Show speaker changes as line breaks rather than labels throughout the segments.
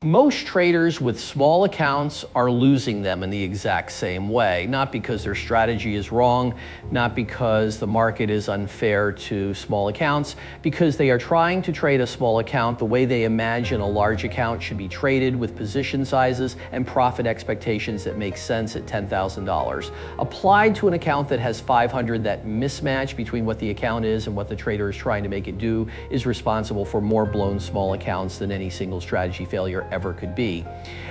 Most traders with small accounts are losing them in the exact same way, not because their strategy is wrong, not because the market is unfair to small accounts, because they are trying to trade a small account the way they imagine a large account should be traded, with position sizes and profit expectations that make sense at $10,000. Applied to an account that has 500, that mismatch between what the account is and what the trader is trying to make it do is responsible for more blown small accounts than any single strategy failure ever could be.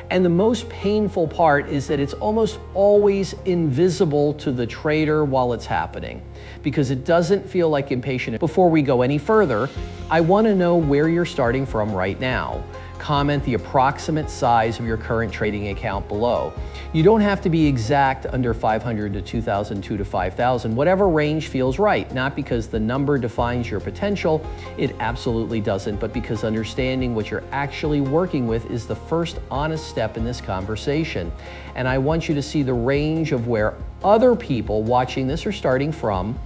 And the most painful part is that it's almost always invisible to the trader while it's happening, because it doesn't feel like impatient. Before we go any further, I want to know where you're starting from right now. Comment the approximate size of your current trading account below. You don't have to be exact, under 500 to 2,000, 2 to 5,000, whatever range feels right, not because the number defines your potential, it absolutely doesn't, but because understanding what you're actually working with is the first honest step in this conversation. And I want you to see the range of where other people watching this are starting from,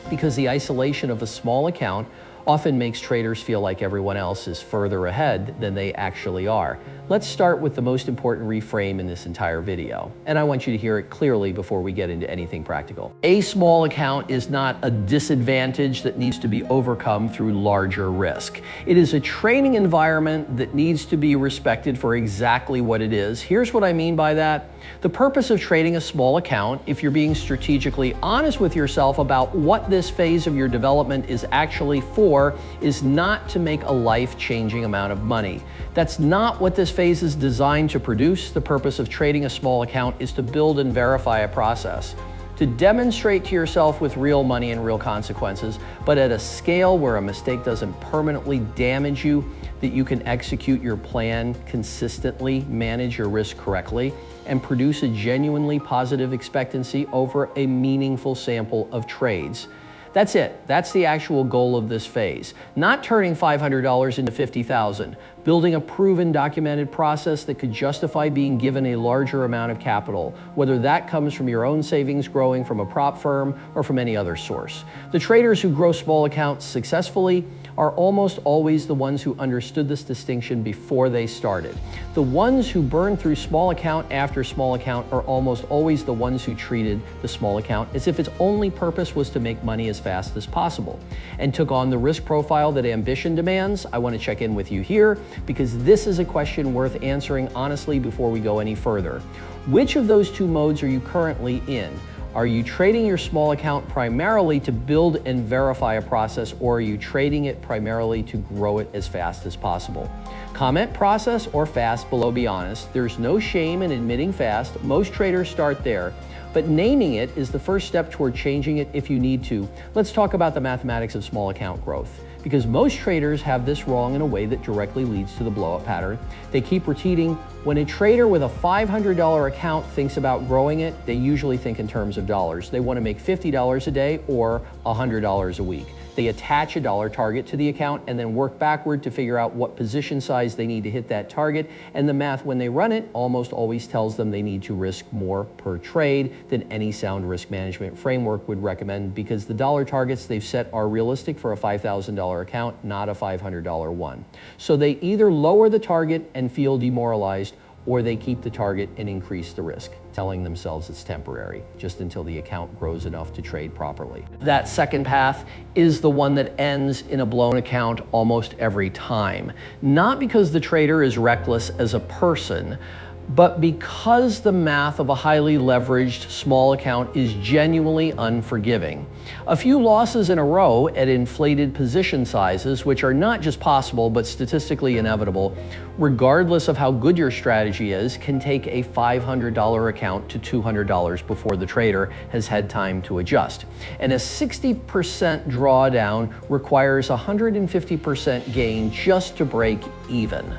because the isolation of a small account often makes traders feel like everyone else is further ahead than they actually are. Let's start with the most important reframe in this entire video, and I want you to hear it clearly before we get into anything practical. A small account is not a disadvantage that needs to be overcome through larger risk. It is a training environment that needs to be respected for exactly what it is. Here's what I mean by that. The purpose of trading a small account, if you're being strategically honest with yourself about what this phase of your development is actually for, is not to make a life-changing amount of money. That's not what this phase is designed to produce. The purpose of trading a small account is to build and verify a process, to demonstrate to yourself with real money and real consequences, but at a scale where a mistake doesn't permanently damage you, that you can execute your plan consistently, manage your risk correctly, and produce a genuinely positive expectancy over a meaningful sample of trades. That's it. That's the actual goal of this phase. Not turning $500 into $50,000, building a proven, documented process that could justify being given a larger amount of capital, whether that comes from your own savings growing from a prop firm or from any other source. The traders who grow small accounts successfully are almost always the ones who understood this distinction before they started. The ones who burn through small account after small account are almost always the ones who treated the small account as if its only purpose was to make money as fast as possible, and took on the risk profile that ambition demands. I want to check in with you here, because this is a question worth answering honestly before we go any further. Which of those two modes are you currently in? Are you trading your small account primarily to build and verify a process, or are you trading it primarily to grow it as fast as possible? Comment process or fast below, be honest. There's no shame in admitting fast. Most traders start there, but naming it is the first step toward changing it if you need to. Let's talk about the mathematics of small account growth, because most traders have this wrong in a way that directly leads to the blow-up pattern. They keep repeating, when a trader with a $500 account thinks about growing it, they usually think in terms of dollars. They want to make $50 a day or $100 a week. They attach a dollar target to the account and then work backward to figure out what position size they need to hit that target. And the math, when they run it, almost always tells them they need to risk more per trade than any sound risk management framework would recommend, because the dollar targets they've set are realistic for a $5,000 account, not a $500 one. So they either lower the target and feel demoralized, or they keep the target and increase the risk, telling themselves it's temporary, just until the account grows enough to trade properly. That second path is the one that ends in a blown account almost every time. Not because the trader is reckless as a person, but because the math of a highly leveraged small account is genuinely unforgiving. A few losses in a row at inflated position sizes, which are not just possible but statistically inevitable, regardless of how good your strategy is, can take a $500 account to $200 before the trader has had time to adjust. And a 60% drawdown requires a 150% gain just to break even.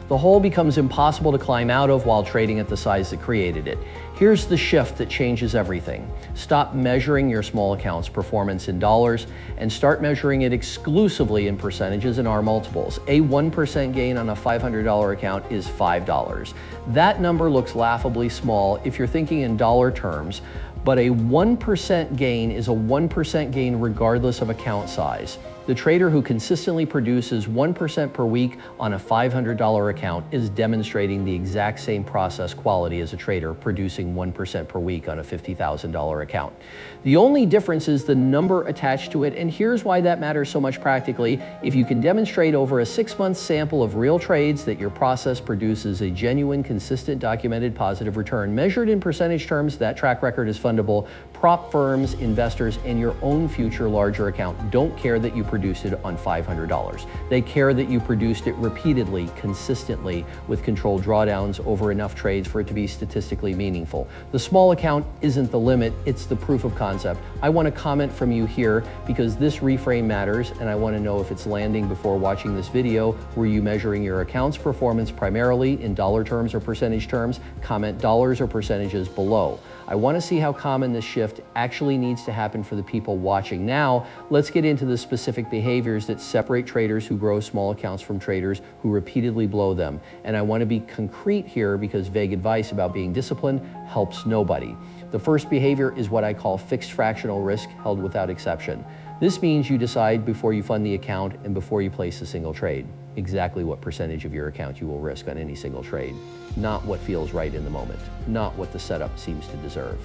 The hole becomes impossible to climb out of while trading at the size that created it. Here's the shift that changes everything. Stop measuring your small account's performance in dollars and start measuring it exclusively in percentages and R multiples. A 1% gain on a $500 account is $5. That number looks laughably small if you're thinking in dollar terms, but a 1% gain is a 1% gain regardless of account size. The trader who consistently produces 1% per week on a $500 account is demonstrating the exact same process quality as a trader producing 1% per week on a $50,000 account. The only difference is the number attached to it, and here's why that matters so much practically. If you can demonstrate over a 6-month sample of real trades that your process produces a genuine, consistent, documented positive return, measured in percentage terms, that track record is fundable. Prop firms, investors, and your own future larger account don't care that you produced it on $500. They care that you produced it repeatedly, consistently, with controlled drawdowns over enough trades for it to be statistically meaningful. The small account isn't the limit, it's the proof of concept. I want a comment from you here because this reframe matters, and I want to know if it's landing before watching this video. Were you measuring your account's performance primarily in dollar terms or percentage terms? Comment dollars or percentages below. I want to see how common this shift actually needs to happen for the people watching. Now, let's get into the specific behaviors that separate traders who grow small accounts from traders who repeatedly blow them. And I want to be concrete here because vague advice about being disciplined helps nobody. The first behavior is what I call fixed fractional risk held without exception. This means you decide before you fund the account and before you place a single trade exactly what percentage of your account you will risk on any single trade. Not what feels right in the moment, not what the setup seems to deserve.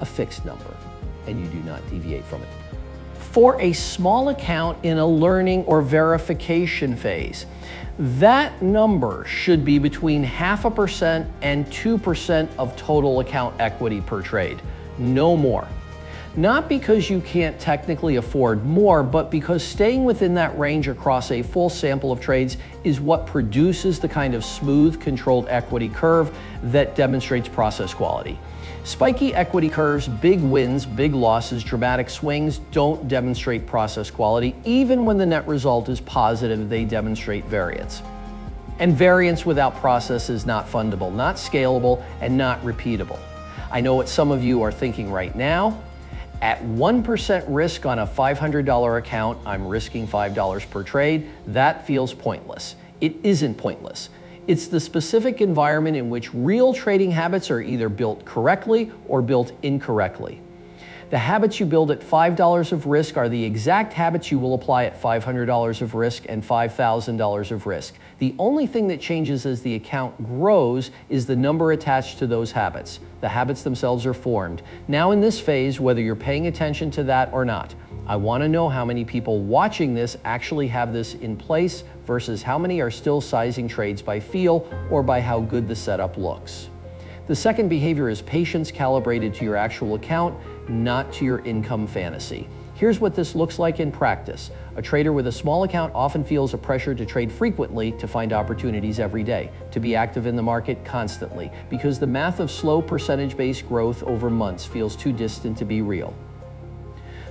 A fixed number, and you do not deviate from it. For a small account in a learning or verification phase, that number should be between 0.5% and 2% of total account equity per trade, no more. Not because you can't technically afford more, but because staying within that range across a full sample of trades is what produces the kind of smooth, controlled equity curve that demonstrates process quality. Spiky equity curves, big wins, big losses, dramatic swings don't demonstrate process quality. Even when the net result is positive, they demonstrate variance. And variance without process is not fundable, not scalable, and not repeatable. I know what some of you are thinking right now. At 1% risk on a $500 account, I'm risking $5 per trade. That feels pointless. It isn't pointless. It's the specific environment in which real trading habits are either built correctly or built incorrectly. The habits you build at $5 of risk are the exact habits you will apply at $500 of risk and $5,000 of risk. The only thing that changes as the account grows is the number attached to those habits. The habits themselves are formed. Now in this phase, whether you're paying attention to that or not, I want to know how many people watching this actually have this in place versus how many are still sizing trades by feel or by how good the setup looks. The second behavior is patience calibrated to your actual account, not to your income fantasy. Here's what this looks like in practice. A trader with a small account often feels a pressure to trade frequently, to find opportunities every day, to be active in the market constantly, because the math of slow percentage-based growth over months feels too distant to be real.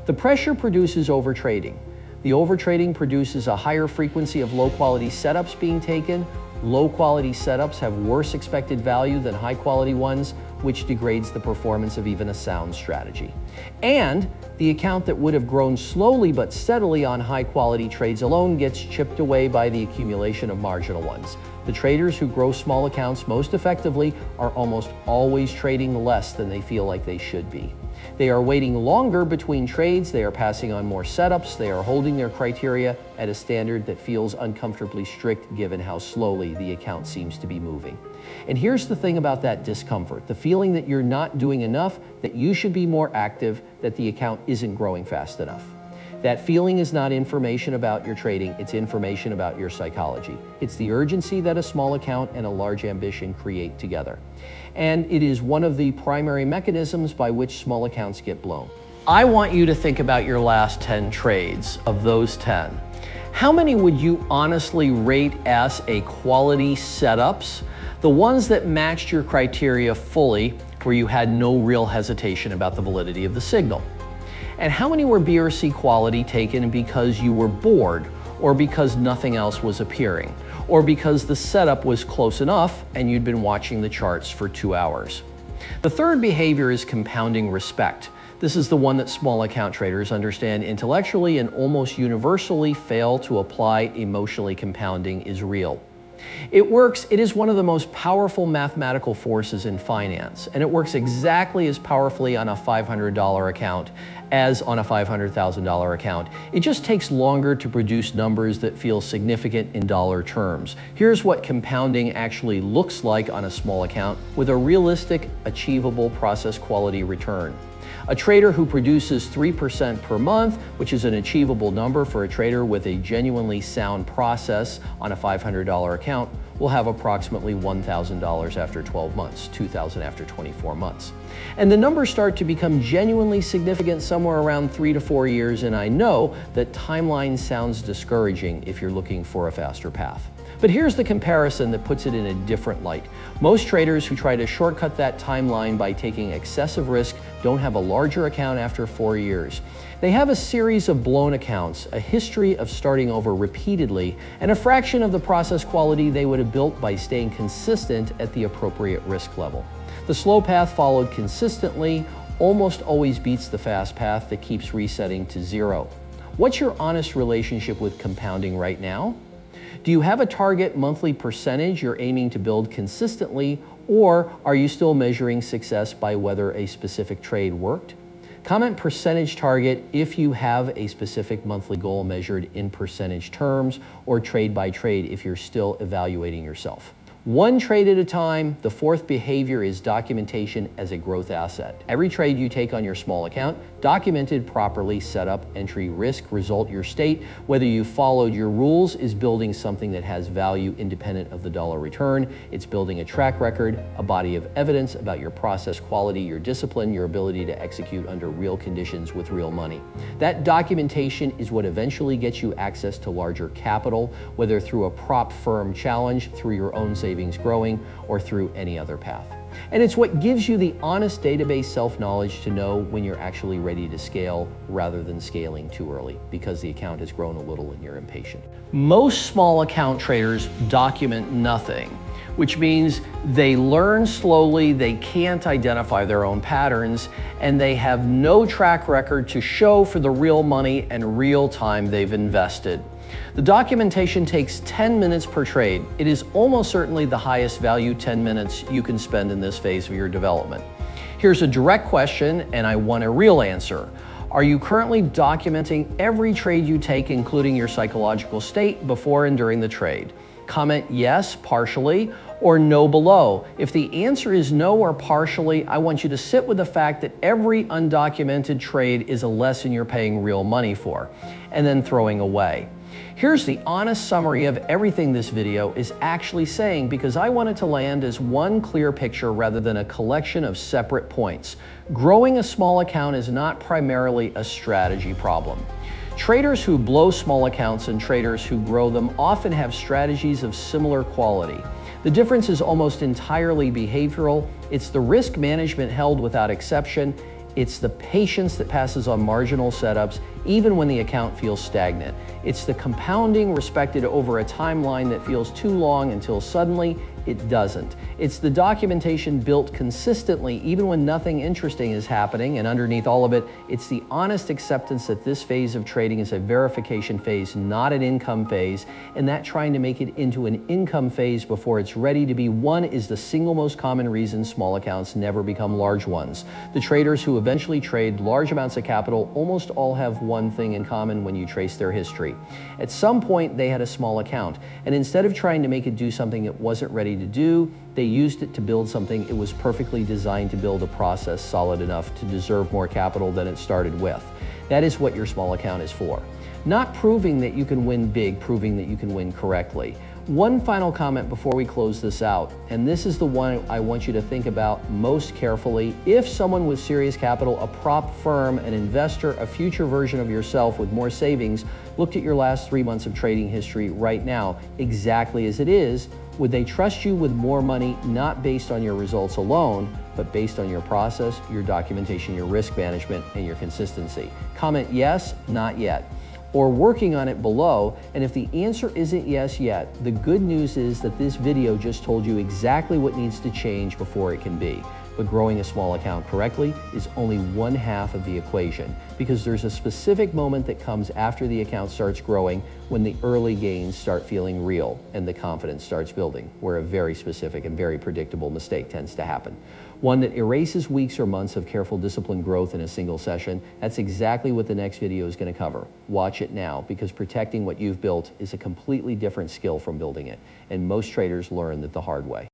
The pressure produces overtrading. The overtrading produces a higher frequency of low-quality setups being taken. Low-quality setups have worse expected value than high-quality ones, which degrades the performance of even a sound strategy. And the account that would have grown slowly but steadily on high-quality trades alone gets chipped away by the accumulation of marginal ones. The traders who grow small accounts most effectively are almost always trading less than they feel like they should be. They are waiting longer between trades, they are passing on more setups, they are holding their criteria at a standard that feels uncomfortably strict given how slowly the account seems to be moving. And here's the thing about that discomfort, the feeling that you're not doing enough, that you should be more active, that the account isn't growing fast enough. That feeling is not information about your trading, it's information about your psychology. It's the urgency that a small account and a large ambition create together. And it is one of the primary mechanisms by which small accounts get blown. I want you to think about your last 10 trades. Of those 10, how many would you honestly rate as a quality setups? The ones that matched your criteria fully, where you had no real hesitation about the validity of the signal. And how many were B or C quality taken because you were bored, or because nothing else was appearing, or because the setup was close enough and you'd been watching the charts for 2 hours? The third behavior is compounding respect. This is the one that small account traders understand intellectually and almost universally fail to apply. Emotionally compounding is real. It is one of the most powerful mathematical forces in finance, and it works exactly as powerfully on a $500 account as on a $500,000 account. It just takes longer to produce numbers that feel significant in dollar terms. Here's what compounding actually looks like on a small account with a realistic, achievable process quality return. A trader who produces 3% per month, which is an achievable number for a trader with a genuinely sound process on a $500 account, will have approximately $1,000 after 12 months, $2,000 after 24 months. And the numbers start to become genuinely significant somewhere around 3 to 4 years, and I know that timeline sounds discouraging if you're looking for a faster path. But here's the comparison that puts it in a different light. Most traders who try to shortcut that timeline by taking excessive risk don't have a larger account after 4 years. They have a series of blown accounts, a history of starting over repeatedly, and a fraction of the process quality they would have built by staying consistent at the appropriate risk level. The slow path followed consistently almost always beats the fast path that keeps resetting to zero. What's your honest relationship with compounding right now? Do you have a target monthly percentage you're aiming to build consistently, or are you still measuring success by whether a specific trade worked? Comment percentage target if you have a specific monthly goal measured in percentage terms, or trade by trade if you're still evaluating yourself. One trade at a time. The fourth behavior is documentation as a growth asset. Every trade you take on your small account, documented properly, set up, entry, risk, result, your state, whether you followed your rules, is building something that has value independent of the dollar return. It's building a track record, a body of evidence about your process quality, your discipline, your ability to execute under real conditions with real money. That documentation is what eventually gets you access to larger capital, whether through a prop firm challenge, through your own savings growing, or through any other path. And it's what gives you the honest database self-knowledge to know when you're actually ready to scale rather than scaling too early because the account has grown a little and you're impatient. Most small account traders document nothing, which means they learn slowly, they can't identify their own patterns, and they have no track record to show for the real money and real time they've invested. The documentation takes 10 minutes per trade. It is almost certainly the highest value 10 minutes you can spend in this phase of your development. Here's a direct question, and I want a real answer. Are you currently documenting every trade you take, including your psychological state, before and during the trade? Comment yes, partially, or no below. If the answer is no or partially, I want you to sit with the fact that every undocumented trade is a lesson you're paying real money for, and then throwing away. Here's the honest summary of everything this video is actually saying, because I want it to land as one clear picture rather than a collection of separate points. Growing a small account is not primarily a strategy problem. Traders who blow small accounts and traders who grow them often have strategies of similar quality. The difference is almost entirely behavioral. It's the risk management held without exception. It's the patience that passes on marginal setups, even when the account feels stagnant. It's the compounding respected over a timeline that feels too long until suddenly it doesn't. It's the documentation built consistently, even when nothing interesting is happening, and underneath all of it, it's the honest acceptance that this phase of trading is a verification phase, not an income phase, and that trying to make it into an income phase before it's ready to be one is the single most common reason small accounts never become large ones. The traders who eventually trade large amounts of capital almost all have one thing in common when you trace their history. At some point, they had a small account, and instead of trying to make it do something it wasn't ready to do, they used it to build something it was perfectly designed to build, a process solid enough to deserve more capital than it started with. That is what your small account is for. Not proving that you can win big, proving that you can win correctly. One final comment before we close this out, and this is the one I want you to think about most carefully. If someone with serious capital, a prop firm, an investor, a future version of yourself with more savings, looked at your last 3 months of trading history right now, exactly as it is, would they trust you with more money, not based on your results alone, but based on your process, your documentation, your risk management, and your consistency? Comment yes, not yet, or working on it below. And if the answer isn't yes yet, the good news is that this video just told you exactly what needs to change before it can be. But growing a small account correctly is only one half of the equation, because there's a specific moment that comes after the account starts growing when the early gains start feeling real and the confidence starts building, where a very specific and very predictable mistake tends to happen. One that erases weeks or months of careful disciplined growth in a single session. That's exactly what the next video is going to cover. Watch it now, because protecting what you've built is a completely different skill from building it, and most traders learn that the hard way.